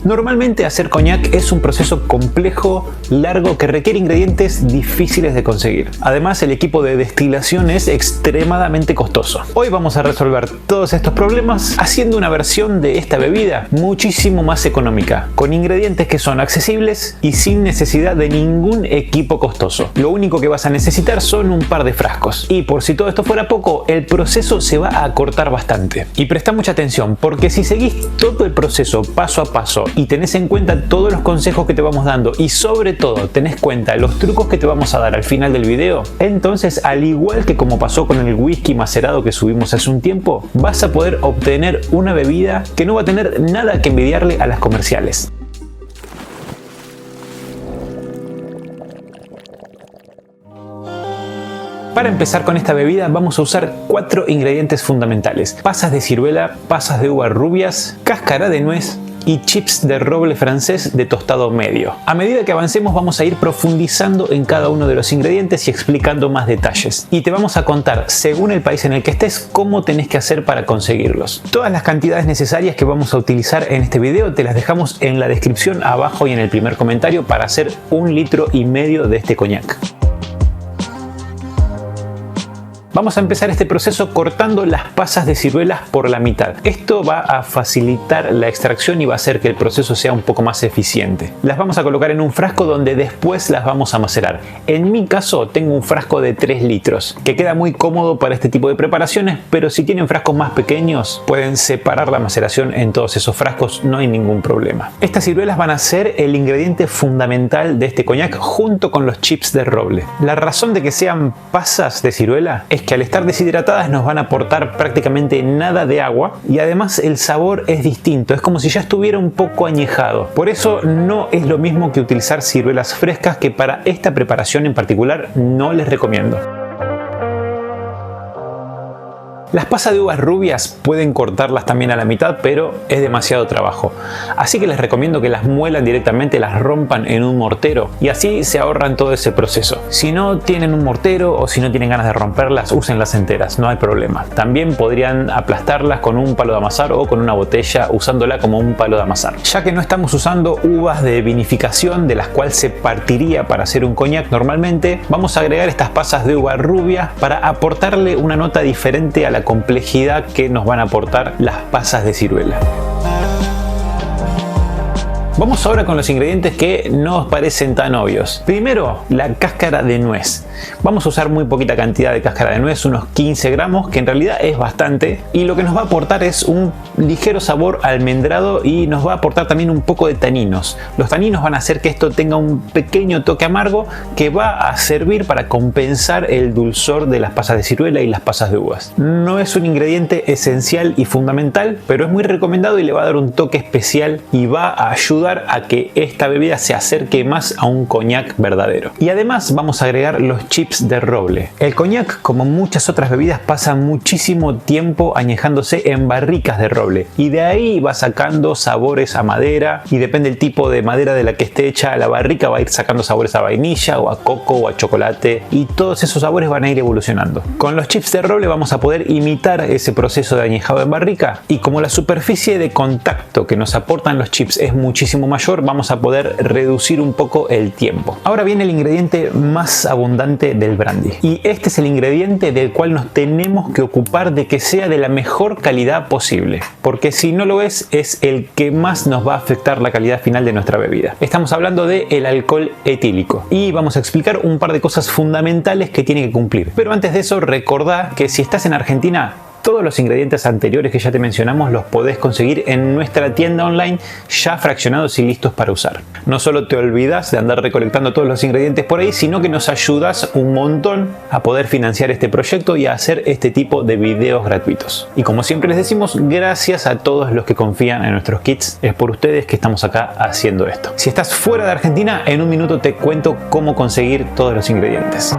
Normalmente hacer coñac es un proceso complejo, largo, que requiere ingredientes difíciles de conseguir. Además, el equipo de destilación es extremadamente costoso. Hoy vamos a resolver todos estos problemas haciendo una versión de esta bebida muchísimo más económica, con ingredientes que son accesibles y sin necesidad de ningún equipo costoso. Lo único que vas a necesitar son un par de frascos. Y por si todo esto fuera poco, el proceso se va a acortar bastante. Y presta mucha atención, porque si seguís todo el proceso paso a paso y tenés en cuenta todos los consejos que te vamos dando y sobre todo tenés en cuenta los trucos que te vamos a dar al final del video, entonces, al igual que como pasó con el whisky macerado que subimos hace un tiempo, vas a poder obtener una bebida que no va a tener nada que envidiarle a las comerciales. Para empezar con esta bebida vamos a usar 4 ingredientes fundamentales: pasas de ciruela, pasas de uvas rubias, cáscara de nuez y chips de roble francés de tostado medio. A medida que avancemos vamos a ir profundizando en cada uno de los ingredientes y explicando más detalles. Y te vamos a contar, según el país en el que estés, cómo tenés que hacer para conseguirlos. Todas las cantidades necesarias que vamos a utilizar en este video te las dejamos en la descripción abajo y en el primer comentario para hacer 1,5 litros de este coñac. Vamos a empezar este proceso cortando las pasas de ciruelas por la mitad. Esto va a facilitar la extracción y va a hacer que el proceso sea un poco más eficiente. Las vamos a colocar en un frasco donde después las vamos a macerar. En mi caso tengo un frasco de 3 litros, que queda muy cómodo para este tipo de preparaciones, pero si tienen frascos más pequeños pueden separar la maceración en todos esos frascos, no hay ningún problema. Estas ciruelas van a ser el ingrediente fundamental de este coñac junto con los chips de roble. La razón de que sean pasas de ciruela es que al estar deshidratadas nos van a aportar prácticamente nada de agua y además el sabor es distinto, es como si ya estuviera un poco añejado. Por eso no es lo mismo que utilizar ciruelas frescas, que para esta preparación en particular no les recomiendo. Las pasas de uvas rubias pueden cortarlas también a la mitad, pero es demasiado trabajo. Así que les recomiendo que las muelan directamente, las rompan en un mortero y así se ahorran todo ese proceso. Si no tienen un mortero o si no tienen ganas de romperlas, úsenlas enteras, no hay problema. También podrían aplastarlas con un palo de amasar o con una botella usándola como un palo de amasar. Ya que no estamos usando uvas de vinificación de las cuales se partiría para hacer un coñac normalmente, vamos a agregar estas pasas de uva rubia para aportarle una nota diferente a la complejidad que nos van a aportar las pasas de ciruela. Vamos ahora con los ingredientes que no os parecen tan obvios. Primero, la cáscara de nuez. Vamos a usar muy poquita cantidad de cáscara de nuez, unos 15 gramos, que en realidad es bastante, y lo que nos va a aportar es un ligero sabor almendrado y nos va a aportar también un poco de taninos. Los taninos van a hacer que esto tenga un pequeño toque amargo que va a servir para compensar el dulzor de las pasas de ciruela y las pasas de uvas. No es un ingrediente esencial y fundamental, pero es muy recomendado y le va a dar un toque especial y va a ayudar a que esta bebida se acerque más a un coñac verdadero. Y además vamos a agregar los chips de roble. El coñac, como muchas otras bebidas, pasa muchísimo tiempo añejándose en barricas de roble y de ahí va sacando sabores a madera, y depende del tipo de madera de la que esté hecha la barrica, va a ir sacando sabores a vainilla o a coco o a chocolate, y todos esos sabores van a ir evolucionando. Con los chips de roble vamos a poder imitar ese proceso de añejado en barrica, y como la superficie de contacto que nos aportan los chips es muchísimo mayor, vamos a poder reducir un poco el tiempo. Ahora viene el ingrediente más abundante del brandy, y este es el ingrediente del cual nos tenemos que ocupar de que sea de la mejor calidad posible, porque si no lo es el que más nos va a afectar la calidad final de nuestra bebida. Estamos hablando del alcohol etílico y vamos a explicar un par de cosas fundamentales que tiene que cumplir. Pero antes de eso, recordá que si estás en Argentina, todos los ingredientes anteriores que ya te mencionamos los podés conseguir en nuestra tienda online ya fraccionados y listos para usar. No solo te olvidas de andar recolectando todos los ingredientes por ahí, sino que nos ayudas un montón a poder financiar este proyecto y a hacer este tipo de videos gratuitos. Y como siempre les decimos, gracias a todos los que confían en nuestros kits. Es por ustedes que estamos acá haciendo esto. Si estás fuera de Argentina, en un minuto te cuento cómo conseguir todos los ingredientes.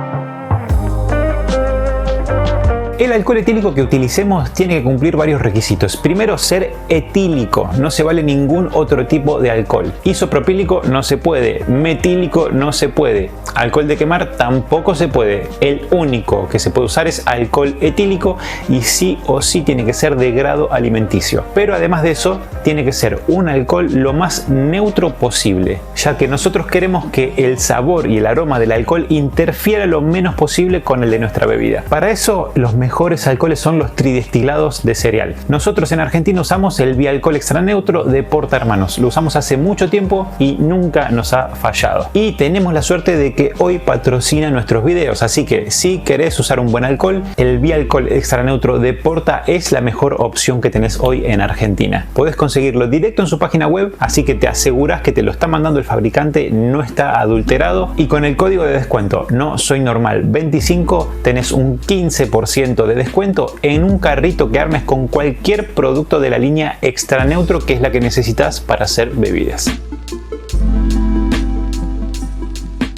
El alcohol etílico que utilicemos tiene que cumplir varios requisitos. Primero, ser etílico, no se vale ningún otro tipo de alcohol. Isopropílico no se puede, metílico no se puede, alcohol de quemar tampoco se puede. El único que se puede usar es alcohol etílico y sí o sí tiene que ser de grado alimenticio. Pero además de eso, tiene que ser un alcohol lo más neutro posible, ya que nosotros queremos que el sabor y el aroma del alcohol interfiera lo menos posible con el de nuestra bebida. Para eso, los mejores alcoholes son los tridestilados de cereal. Nosotros en Argentina usamos el bialcohol extra neutro de Porta Hermanos. Lo usamos hace mucho tiempo y nunca nos ha fallado. Y tenemos la suerte de que hoy patrocina nuestros videos, así que si querés usar un buen alcohol, el bialcohol extra neutro de Porta es la mejor opción que tenés hoy en Argentina. Podés conseguirlo directo en su página web, así que te aseguras que te lo está mandando el fabricante, no está adulterado, y con el código de descuento no soy normal 25 tenés un 15% de descuento en un carrito que armes con cualquier producto de la línea extra neutro, que es la que necesitas para hacer bebidas.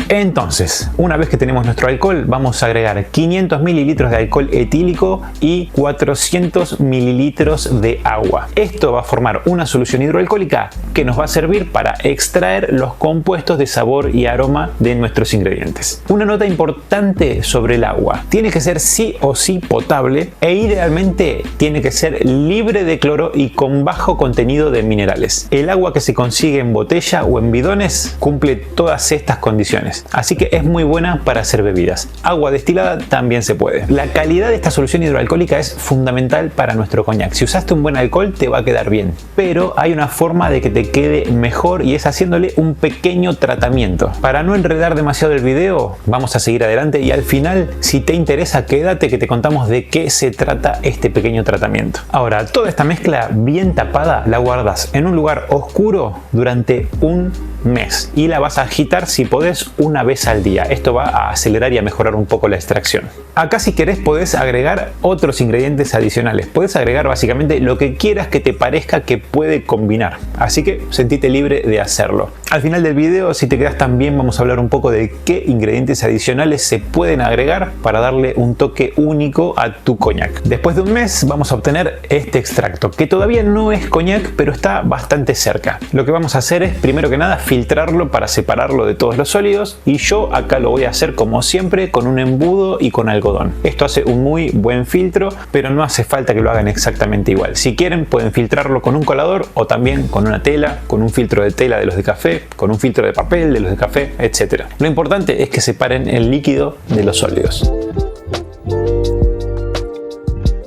Entonces, una vez que tenemos nuestro alcohol, vamos a agregar 500 mililitros de alcohol etílico y 400 mililitros de agua. Esto va a formar una solución hidroalcohólica que nos va a servir para extraer los compuestos de sabor y aroma de nuestros ingredientes. Una nota importante sobre el agua: tiene que ser sí o sí potable e idealmente tiene que ser libre de cloro y con bajo contenido de minerales. El agua que se consigue en botella o en bidones cumple todas estas condiciones, así que es muy buena para hacer bebidas. Agua destilada también se puede. La calidad de esta solución hidroalcohólica es fundamental para nuestro coñac. Si usaste un buen alcohol te va a quedar bien, pero hay una forma de que te quede mejor y es haciéndole un pequeño tratamiento. Para no enredar demasiado el video, vamos a seguir adelante y al final, si te interesa, quédate que te contamos de qué se trata este pequeño tratamiento. Ahora, toda esta mezcla bien tapada la guardas en un lugar oscuro durante un mes y la vas a agitar si podés una vez al día. Esto va a acelerar y a mejorar un poco la extracción. Acá, si querés, podés agregar otros ingredientes adicionales. Podés agregar básicamente lo que quieras que te parezca que puede combinar, así que sentite libre de hacerlo. Al final del video, si te quedas también, vamos a hablar un poco de qué ingredientes adicionales se pueden agregar para darle un toque único a tu coñac. Después de un mes vamos a obtener este extracto, que todavía no es coñac, pero está bastante cerca. Lo que vamos a hacer es, primero que nada, filtrarlo para separarlo de todos los sólidos, y yo acá lo voy a hacer como siempre con un embudo y con algodón. Esto hace un muy buen filtro, pero no hace falta que lo hagan exactamente igual. Si quieren, pueden filtrarlo con un colador o también con una tela, con un filtro de tela de los de café, con un filtro de papel de los de café, etc. Lo importante es que separen el líquido de los sólidos.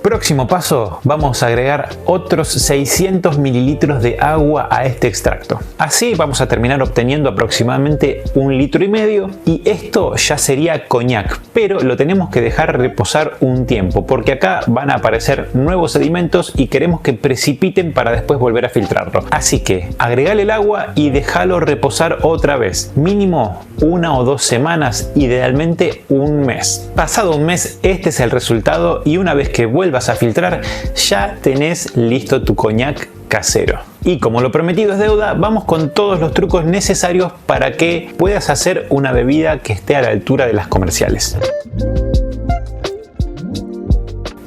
Próximo paso, vamos a agregar otros 600 mililitros de agua a este extracto. Así vamos a terminar obteniendo aproximadamente 1,5 litros, y esto ya sería coñac, pero lo tenemos que dejar reposar un tiempo porque acá van a aparecer nuevos sedimentos y queremos que precipiten para después volver a filtrarlo. Así que agregale el agua y déjalo reposar otra vez, mínimo 1 o 2 semanas, idealmente un mes. Pasado un mes, este es el resultado, y una vez que vuelvas a filtrar, ya tenés listo tu coñac casero. Y como lo prometido es deuda, vamos con todos los trucos necesarios para que puedas hacer una bebida que esté a la altura de las comerciales.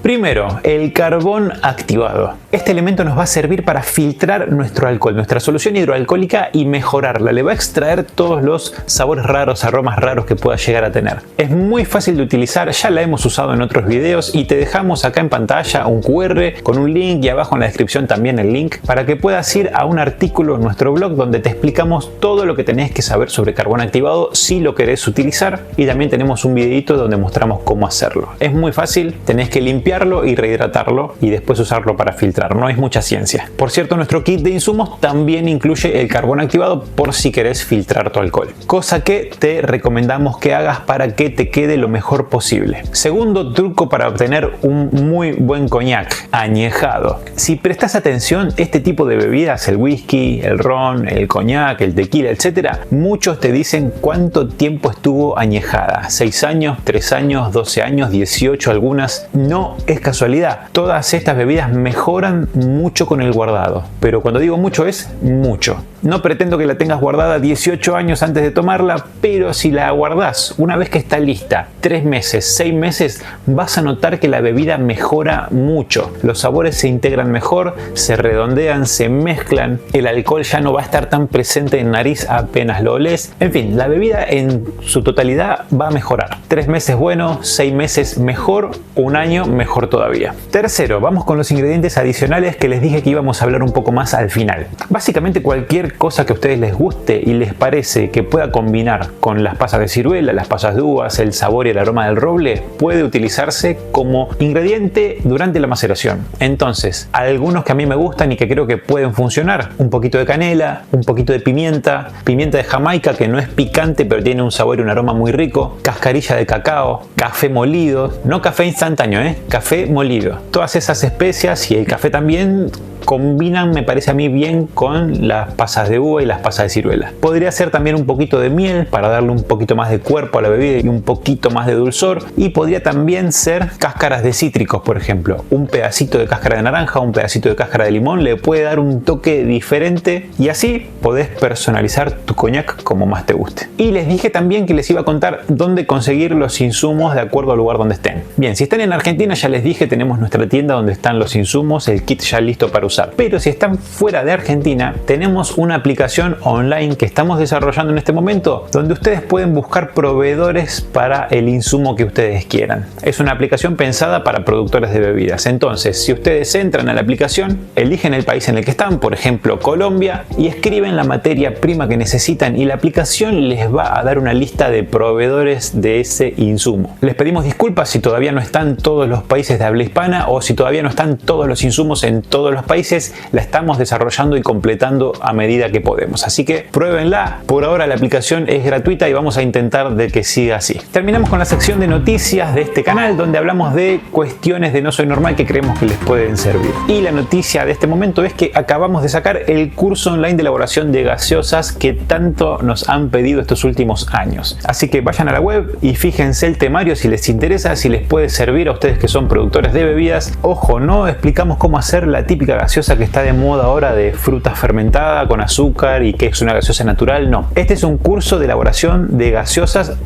Primero, el carbón activado. Este elemento nos va a servir para filtrar nuestro alcohol, nuestra solución hidroalcohólica, y mejorarla. Le va a extraer todos los sabores raros, aromas raros que pueda llegar a tener. Es muy fácil de utilizar, ya la hemos usado en otros videos y te dejamos acá en pantalla un QR con un link y abajo en la descripción también el link para que puedas ir a un artículo en nuestro blog donde te explicamos todo lo que tenés que saber sobre carbón activado si lo querés utilizar, y también tenemos un videito donde mostramos cómo hacerlo. Es muy fácil, tenés que limpiarlo y rehidratarlo y después usarlo para filtrar. No es mucha ciencia. Por cierto, nuestro kit de insumos también incluye el carbón activado por si querés filtrar tu alcohol, cosa que te recomendamos que hagas para que te quede lo mejor posible. Segundo truco para obtener un muy buen coñac: añejado. Si prestas atención, este tipo de bebidas, el whisky, el ron, el coñac, el tequila, etcétera, muchos te dicen cuánto tiempo estuvo añejada: 6 años, 3 años, 12 años, 18 algunas. No es casualidad. Todas estas bebidas mejoran mucho con el guardado, pero cuando digo mucho es mucho. No pretendo que la tengas guardada 18 años antes de tomarla, pero si la guardás una vez que está lista, 3 meses, 6 meses, vas a notar que la bebida mejora mucho. Los sabores se integran mejor, se redondean, se mezclan, el alcohol ya no va a estar tan presente en nariz apenas lo olés. En fin, la bebida en su totalidad va a mejorar. 3 meses bueno, 6 meses mejor, 1 año mejor todavía. Tercero, vamos con los ingredientes adicionales que les dije que íbamos a hablar un poco más al final. Básicamente cualquier cosa que a ustedes les guste y les parece que pueda combinar con las pasas de ciruela, las pasas de uvas, el sabor y el aroma del roble, puede utilizarse como ingrediente durante la maceración. Entonces, algunos que a mí me gustan y que creo que pueden funcionar: un poquito de canela, un poquito de pimienta de Jamaica que no es picante pero tiene un sabor y un aroma muy rico, cascarilla de cacao, café molido, no café instantáneo, café molido. Todas esas especias y el café también combinan, me parece a mí, bien con las pasas de uva y las pasas de ciruela. Podría ser también un poquito de miel para darle un poquito más de cuerpo a la bebida y un poquito más de dulzor, y podría también ser cáscaras de cítricos, por ejemplo. Un pedacito de cáscara de naranja, un pedacito de cáscara de limón le puede dar un toque diferente y así podés personalizar tu coñac como más te guste. Y les dije también que les iba a contar dónde conseguir los insumos de acuerdo al lugar donde estén. Bien, si están en Argentina, ya les dije, tenemos nuestra tienda donde están los insumos, el kit ya listo para usar. Pero si están fuera de Argentina, tenemos una aplicación online que estamos desarrollando en este momento donde ustedes pueden buscar proveedores para el insumo que ustedes quieran. Es una aplicación pensada para productores de bebidas. Entonces, si ustedes entran a la aplicación, eligen el país en el que están, por ejemplo Colombia, y escriben la materia prima que necesitan, y la aplicación les va a dar una lista de proveedores de ese insumo. Les pedimos disculpas si todavía no están todos los países de habla hispana o si todavía no están todos los insumos en todos los países. La estamos desarrollando y completando a medida que podemos, así que pruébenla. Por ahora la aplicación es gratuita y vamos a intentar de que siga así. Terminamos con la sección de noticias de este canal, donde hablamos de cuestiones de No Soy Normal que creemos que les pueden servir. Y la noticia de este momento es que acabamos de sacar el curso online de elaboración de gaseosas que tanto nos han pedido estos últimos años. Así que vayan a la web y fíjense el temario si les interesa, si les puede servir a ustedes que son productores de bebidas. Ojo, no explicamos cómo hacer la típica gaseosa que está de moda ahora de fruta fermentada con azúcar y que es una gaseosa natural. No, este es un curso de elaboración de gaseosas,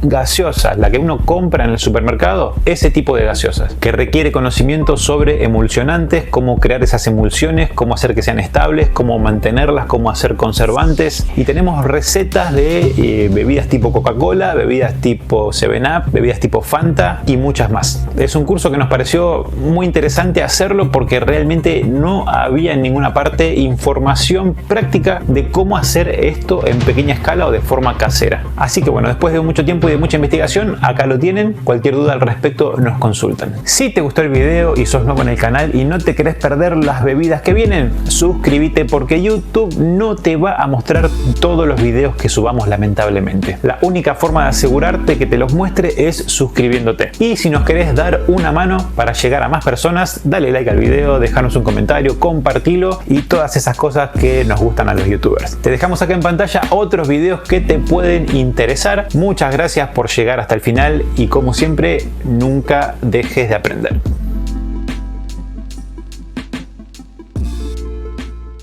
la que uno compra en el supermercado, ese tipo de gaseosas, que requiere conocimiento sobre emulsionantes, cómo crear esas emulsiones, cómo hacer que sean estables, cómo mantenerlas, cómo hacer conservantes, y tenemos recetas de bebidas tipo Coca-Cola, bebidas tipo 7up, bebidas tipo Fanta y muchas más. Es un curso que nos pareció muy interesante hacerlo porque realmente no había en ninguna parte información práctica de cómo hacer esto en pequeña escala o de forma casera. Así que bueno, después de mucho tiempo y de mucha investigación, acá lo tienen. Cualquier duda al respecto nos consultan. Si te gustó el video y sos nuevo en el canal y no te querés perder las bebidas que vienen, suscríbete porque YouTube no te va a mostrar todos los videos que subamos, lamentablemente. La única forma de asegurarte que te los muestre es suscribiéndote. Y si nos querés dar una mano para llegar a más personas, dale like al video, dejanos un comentario, compartilo y todas esas cosas que nos gustan a los youtubers. Te dejamos acá en pantalla otros videos que te pueden interesar. Muchas gracias por llegar hasta el final y como siempre, nunca dejes de aprender.